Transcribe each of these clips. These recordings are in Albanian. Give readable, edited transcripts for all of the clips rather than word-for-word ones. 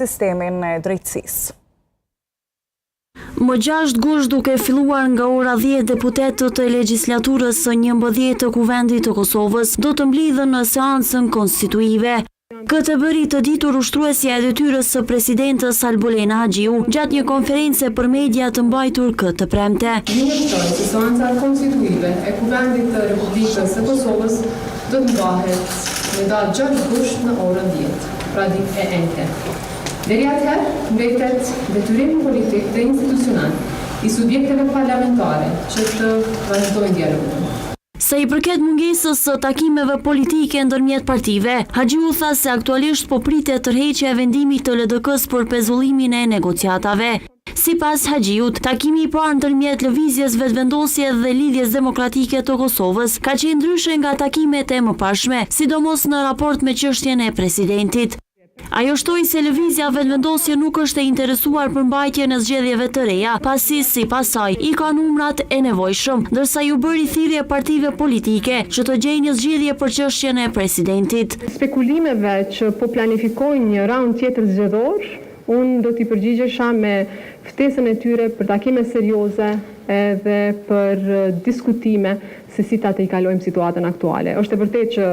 sistemin e drejtësisë. Më 6 gusht duke filluar nga ora 10 deputetët e legjislaturës së 11 të Kuvendit të Kosovës do të mblidhen në seancën konstituive. Këtë bëri të ditur ushtruesja e detyrës së presidentës Albulena Haxhiu gjatë një konference për media të mbajtur këtë premte. Ju njoftoj se seanca konstituive e Kuvendit të Republikës së Kosovës do të mbahet në datë 6 gusht në orën 10, pra ditë e enjte. Deri atëherë, mbetet detyrim politik dhe institucional i subjekteve parlamentare që të vazhdojnë dialogun. Sa i përket mungesës së takimeve politike ndërmjet partive, Haxhiu tha se aktualisht po pritet tërheqja e vendimit të LDK-s për pezullimin e negociatave. Sipas Haxhiut, takimi i parë ndërmjet lëvizjes vetëvendosje dhe lidhjes demokratike të Kosovës ka qenë ndryshe nga takimet e mëparshme, sidomos në raport me çështjen e presidentit. Ajo shtoi se lëvizja vetëvendosje nuk është e interesuar për mbajtjen e zgjedhjeve të reja, pasi sipas saj i ka numrat e nevojshëm, ndërsa ju bëri thirrje partive politike që të gjejnë një zgjedhje për çështjen e presidentit. Spekulimeve që po planifikojnë një raund tjetër zgjedhor, unë do t'i përgjigjesha me ftesën e tyre për takime serioze edhe për diskutime se si ta të i kalojmë situatën aktuale. Është e vërtetë që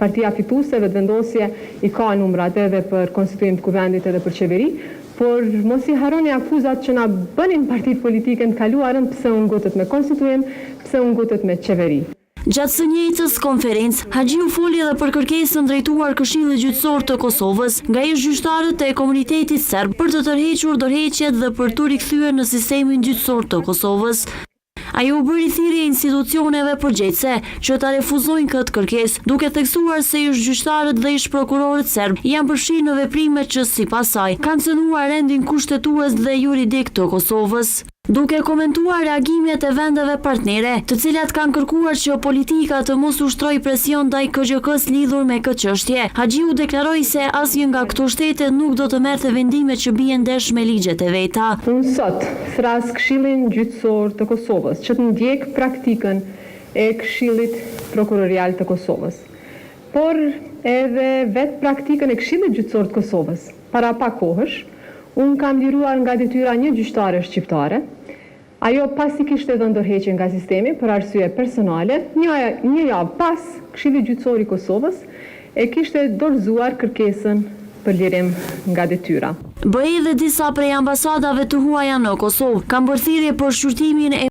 partia fituese vetëvendosje i ka numrat edhe për konstituim të Kuvendit edhe për qeveri, por mos i harroni akuzat që na bënin partitë politike të kaluarën pse u ngotet me konstituim, pse u ngotet me qeveri. Gjatë së njëjtës konferencë, Haxhiu foli edhe për kërkesën drejtuar Këshillit Gjyqësor të Kosovës nga ish-gjyqtarët e komunitetit serb për të tërhequr dorëheqjet dhe për t'u rikthyer në sistemin gjyqësor të Kosovës. Ajo u bëri thirrje institucioneve përgjegjëse që ta refuzojnë këtë kërkesë, duke theksuar se ish-gjyqtarët dhe ish-prokurorët serb janë përfshirë në veprime që sipas saj kanë cënuar rendin kushtetues dhe juridik të Kosovës. Duke komentuar reagimet e vendeve partnere, të cilat kanë kërkuar që politika të mos ushtrojë presion ndaj KGK-s lidhur me këtë çështje, Haxhiu deklaroi se asnjë nga këto shtete nuk do të merrte vendime që bien ndesh me ligjet e veta. Unë sot thras Këshillin Gjyqësor të Kosovës që të ndjek praktikën e Këshillit Prokurorial të Kosovës, por edhe vetë praktikën e Këshillit Gjyqësor të Kosovës. Para pak kohësh, unë kam liruar nga detyra një gjyqtare shqiptare. Ajo pasi kishte dhënë dorëheqje nga sistemi për arsye personale, një javë pas Këshilli Gjyqësor i Kosovës e kishte dorëzuar kërkesën për lirim nga detyra. BE dhe disa prej ambasadave të huaja në Kosovë kanë bërë thirrje për shqyrtimin e